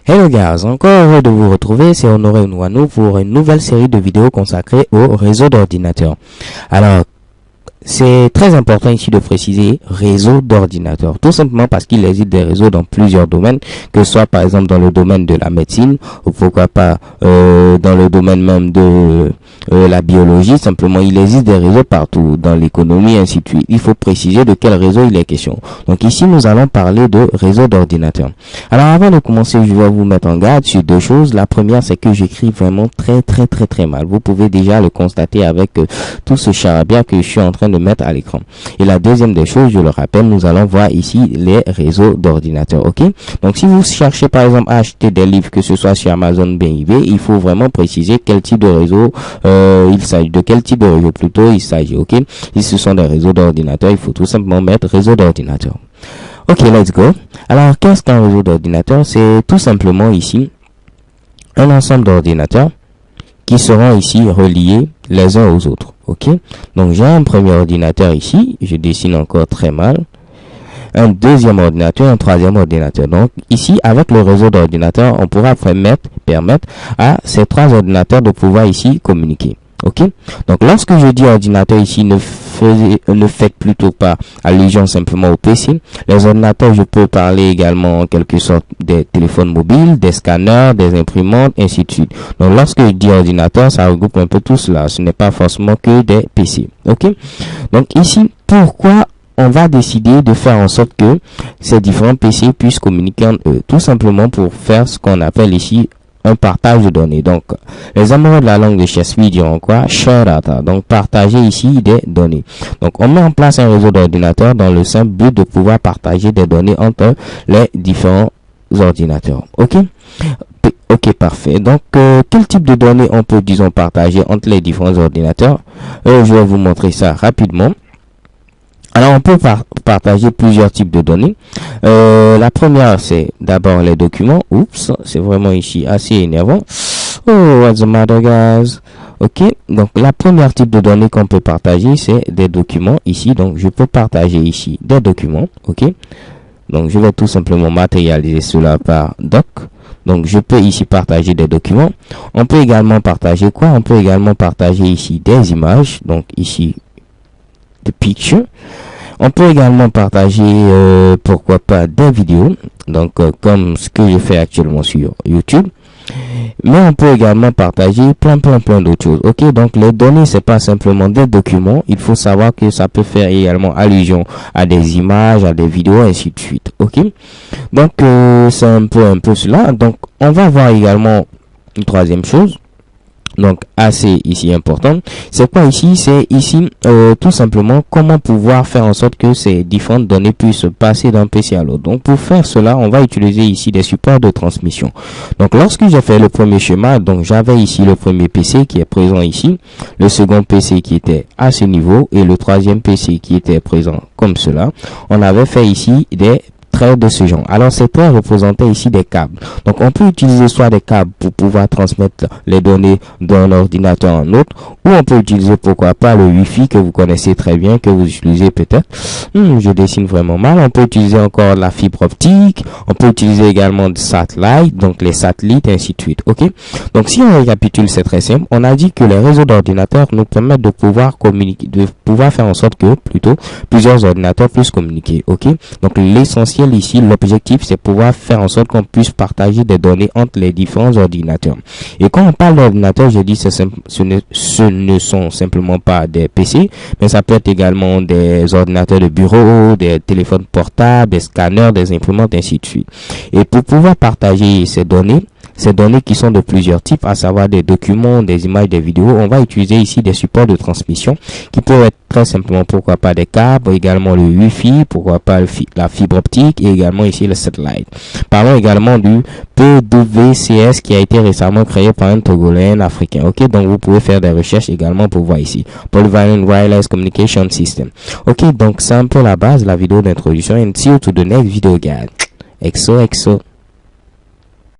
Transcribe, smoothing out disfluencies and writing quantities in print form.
Hello guys, encore heureux de vous retrouver, c'est Honoré Nwano pour une nouvelle série de vidéos consacrée au réseau d'ordinateurs. Alors, c'est très important ici de préciser réseau d'ordinateurs, tout simplement parce qu'il existe des réseaux dans plusieurs domaines, que ce soit par exemple dans le domaine de la médecine, ou pourquoi pas dans le domaine même de la biologie. Simplement, il existe des réseaux partout, dans l'économie, ainsi de suite. Il faut préciser de quel réseau il est question. Donc ici, nous allons parler de réseau d'ordinateurs. Alors avant de commencer, je vais vous mettre en garde sur deux choses. La première, c'est que j'écris vraiment très mal. Vous pouvez déjà le constater avec tout ce charabia que je suis en train de mettre à l'écran. Et la deuxième des choses, je le rappelle, nous allons voir ici les réseaux d'ordinateurs. Ok, donc si vous cherchez par exemple à acheter des livres, que ce soit sur Amazon, bien eBay, il faut vraiment préciser quel type de réseau il s'agit, de quel type de réseau plutôt il s'agit. Ok, si ce sont des réseaux d'ordinateurs, il faut tout simplement mettre réseau d'ordinateurs. Ok, let's go. Alors qu'est-ce qu'un réseau d'ordinateurs? C'est tout simplement ici un ensemble d'ordinateurs qui seront ici reliés les uns aux autres. Ok, donc j'ai un premier ordinateur ici, je dessine encore très mal, un deuxième ordinateur, un troisième ordinateur. Donc ici, avec le réseau d'ordinateurs, on pourra permettre à ces trois ordinateurs de pouvoir ici communiquer. Ok, donc lorsque je dis ordinateur ici, ne faites plutôt pas allusion simplement au PC. Les ordinateurs, je peux parler également en quelque sorte des téléphones mobiles, des scanners, des imprimantes, ainsi de suite. Donc lorsque je dis ordinateur, ça regroupe un peu tout cela. Ce n'est pas forcément que des PC. Ok, donc ici, pourquoi on va décider de faire en sorte que ces différents PC puissent communiquer entre eux? Tout simplement pour faire ce qu'on appelle ici un partage de données. Donc, les amoureux de la langue de Shakespeare diront quoi? Share data. Donc, partager ici des données. Donc, on met en place un réseau d'ordinateurs dans le simple but de pouvoir partager des données entre les différents ordinateurs. Ok? Ok, parfait. Donc, quel type de données on peut, disons, partager entre les différents ordinateurs? Je vais vous montrer ça rapidement. Alors, on peut partager plusieurs types de données. La première, c'est d'abord les documents. Oups, c'est vraiment ici assez énervant. Oh, what's the matter, guys? Ok, donc la première type de données qu'on peut partager, c'est des documents ici. Donc, je peux partager ici des documents. Ok, donc je vais tout simplement matérialiser cela par doc. Donc, je peux ici partager des documents. On peut également partager quoi? On peut également partager ici des images. Donc, ici, de picture. On peut également partager pourquoi pas des vidéos, donc comme ce que je fais actuellement sur YouTube. Mais on peut également partager plein d'autres choses. Ok, donc les données, c'est pas simplement des documents. Il faut savoir que ça peut faire également allusion à des images, à des vidéos, ainsi de suite. Ok, donc c'est un peu cela. Donc on va voir également une troisième chose, donc assez ici important. C'est quoi ici? C'est ici tout simplement comment pouvoir faire en sorte que ces différentes données puissent passer d'un PC à l'autre. Donc pour faire cela, on va utiliser ici des supports de transmission. Donc lorsque j'ai fait le premier schéma, donc j'avais ici le premier PC qui est présent ici, le second PC qui était à ce niveau et le troisième PC qui était présent comme cela. On avait fait ici des traits de ce genre. Alors ces traits représentaient ici des câbles. Donc on peut utiliser soit des câbles pour pouvoir transmettre les données d'un ordinateur à un autre, ou on peut utiliser pourquoi pas le Wi-Fi que vous connaissez très bien, que vous utilisez peut-être. Je dessine vraiment mal. On peut utiliser encore la fibre optique. On peut utiliser également des satellites, donc les satellites, ainsi de suite. Ok. Donc si on récapitule, c'est très simple. On a dit que les réseaux d'ordinateurs nous permettent de pouvoir communiquer, de pouvoir faire en sorte que plutôt plusieurs ordinateurs puissent communiquer. Ok. Donc l'essentiel ici, l'objectif, c'est pouvoir faire en sorte qu'on puisse partager des données entre les différents ordinateurs. Et quand on parle d'ordinateur, je dis ce ne sont simplement pas des PC, mais ça peut être également des ordinateurs de bureau, des téléphones portables, des scanners, des imprimantes, ainsi de suite. Et pour pouvoir partager ces données qui sont de plusieurs types, à savoir des documents, des images, des vidéos, on va utiliser ici des supports de transmission qui peuvent être très simplement, pourquoi pas des câbles, également le Wi-Fi, pourquoi pas la fibre optique et également ici le satellite. Parlons également du PWCS qui a été récemment créé par un Togolais, un Africain. Ok, donc vous pouvez faire des recherches également pour voir ici. Polyvalent Wireless Communication System. Ok, donc c'est un peu la base de la vidéo d'introduction, and see you to the next video guide. XO.